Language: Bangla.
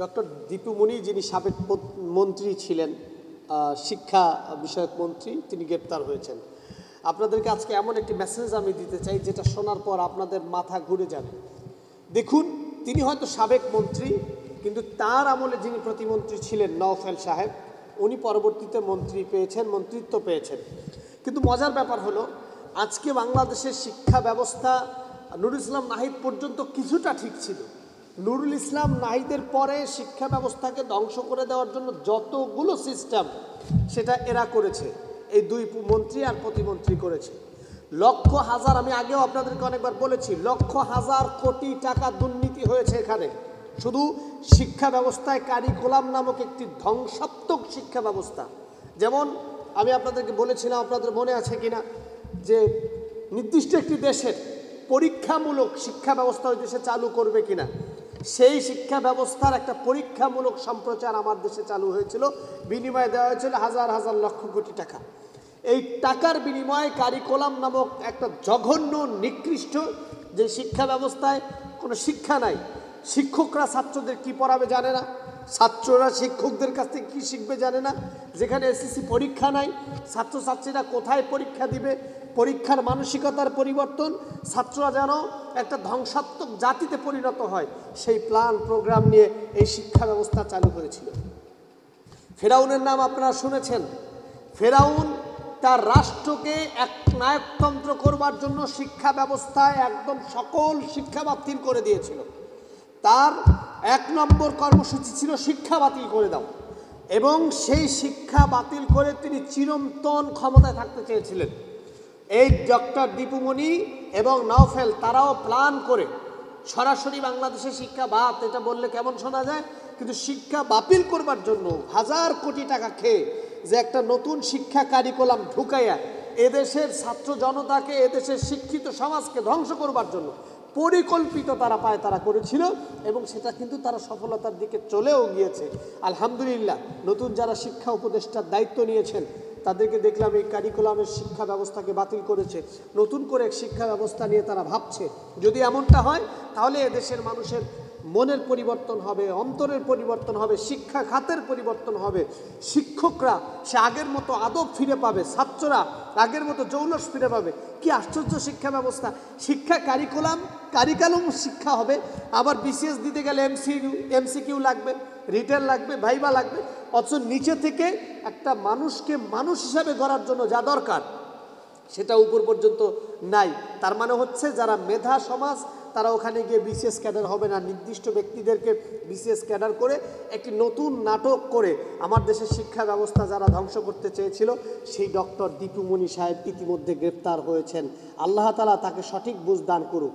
ডক্টর দীপু মনি যিনি সাবেক মন্ত্রী ছিলেন, শিক্ষা বিষয়ক মন্ত্রী, তিনি গ্রেপ্তার হয়েছেন। আপনাদেরকে আজকে এমন একটি মেসেজ আমি দিতে চাই যেটা শোনার পর আপনাদের মাথা ঘুরে যাবে। দেখুন, তিনি হয়তো সাবেক মন্ত্রী, কিন্তু তার আমলে যিনি প্রতিমন্ত্রী ছিলেন নওফেল সাহেব, উনি পরবর্তীতে মন্ত্রী পেয়েছেন, মন্ত্রিত্ব পেয়েছেন। কিন্তু মজার ব্যাপার হলো, আজকে বাংলাদেশের শিক্ষা ব্যবস্থা নুরুল ইসলাম নাহিদ পর্যন্ত কিছুটা ঠিক ছিল। নুরুল ইসলাম নাহিদের পরে শিক্ষা ব্যবস্থাকে ধ্বংস করে দেওয়ার জন্য যতগুলো সিস্টেম সেটা এরা করেছে, এই দুই মন্ত্রী আর প্রতিমন্ত্রী করেছে। লক্ষ হাজার, আমি আগেও আপনাদেরকে অনেকবার বলেছি, লক্ষ হাজার কোটি টাকা দুর্নীতি হয়েছে এখানে। শুধু শিক্ষা ব্যবস্থায় কারিকুলাম নামক একটি ধ্বংসাত্মক শিক্ষা ব্যবস্থা। যেমন আমি আপনাদেরকে বলেছিলাম, আপনাদের মনে আছে কিনা, যে নির্দিষ্ট একটি দেশের পরীক্ষামূলক শিক্ষা ব্যবস্থা ওই দেশে চালু করবে কিনা, সেই শিক্ষা ব্যবস্থার একটা পরীক্ষামূলক সম্প্রচার আমার দেশে চালু হয়েছিল। বিনিময়ে দেওয়া হয়েছিল হাজার হাজার লক্ষ কোটি টাকা। এই টাকার বিনিময়ে কারিকুলাম নামক একটা জঘন্য নিকৃষ্ট যে শিক্ষা ব্যবস্থায় কোনো শিক্ষা নাই, শিক্ষকরা ছাত্রদের কি পড়াবে জানে না, ছাত্ররা শিক্ষকদের কাছ থেকে কী শিখবে জানে না, যেখানে এসএসসি পরীক্ষা নাই, ছাত্রছাত্রীরা কোথায় পরীক্ষা দিবে, পরীক্ষার মানসিকতার পরিবর্তন, ছাত্ররা যেন একটা ধ্বংসাত্মক জাতিতে পরিণত হয়, সেই প্ল্যান প্রোগ্রাম নিয়ে এই শিক্ষা ব্যবস্থা চালু করেছিল। ফেরাউনের নাম আপনারা শুনেছেন। ফেরাউন তার রাষ্ট্রকে এক নায়কতন্ত্র করবার জন্য শিক্ষা ব্যবস্থায় একদম সকল শিক্ষা বাতিল করে দিয়েছিল। তার 1 নম্বর কর্মসূচি ছিল শিক্ষা বাতিল করে দাও, এবং সেই শিক্ষা বাতিল করে তিনি চিরন্তন ক্ষমতায় থাকতে চেয়েছিলেন। এই ডক্টর দীপু মনি এবং নওফেল তারাও প্ল্যান করে সরাসরি বাংলাদেশে শিক্ষা বাদ, এটা বললে কেমন শোনা যায়, কিন্তু শিক্ষা বাতিল করবার জন্য হাজার কোটি টাকা খেয়ে যে একটা নতুন শিক্ষা কারিকুলাম ঢুকাইয়া এদেশের ছাত্র জনতাকে, এদেশের শিক্ষিত সমাজকে ধ্বংস করবার জন্য পরিকল্পিত তারা করেছিল, এবং সেটা কিন্তু তারা সফলতার দিকে চলেও গিয়েছে। আলহামদুলিল্লাহ, নতুন যারা শিক্ষা উপদেষ্টার দায়িত্ব নিয়েছেন তাদেরকে দেখলাম এই কারিকুলামের শিক্ষা ব্যবস্থাকে বাতিল করেছে, নতুন করে এক শিক্ষা ব্যবস্থা নিয়ে তারা ভাবছে। যদি এমনটা হয় তাহলে এদেশের মানুষের মনের পরিবর্তন হবে, অন্তরের পরিবর্তন হবে, শিক্ষা খাতের পরিবর্তন হবে। শিক্ষকরা সে আগের মতো আদব ফিরে পাবে, ছাত্ররা আগের মতো জৌলস ফিরে পাবে। কি আশ্চর্য শিক্ষা ব্যবস্থা! শিক্ষা কারিকুলাম শিক্ষা হবে, আবার বিসিএস দিতে গেলে এমসিকিউ লাগবে, রিটেন লাগবে, ভাইবা লাগবে, অথচ নিচে থেকে একটা মানুষকে মানুষ হিসাবে গড়ার জন্য যা দরকার সেটা উপর পর্যন্ত নাই। তার মানে হচ্ছে যারা মেধা সমাজ তারা ওখানে গিয়ে বিসিএস ক্যাডার হবে না, নির্দিষ্ট ব্যক্তিদেরকে বিসিএস ক্যাডার করে একটি নতুন নাটক করে আমার দেশের শিক্ষা ব্যবস্থা যারা ধ্বংস করতে চেয়েছিল, সেই ডক্টর দীপু মনি সাহেব ইতিমধ্যে গ্রেপ্তার হয়েছেন। আল্লাহ তাআলা তাকে সঠিক বুঝ দান করুক।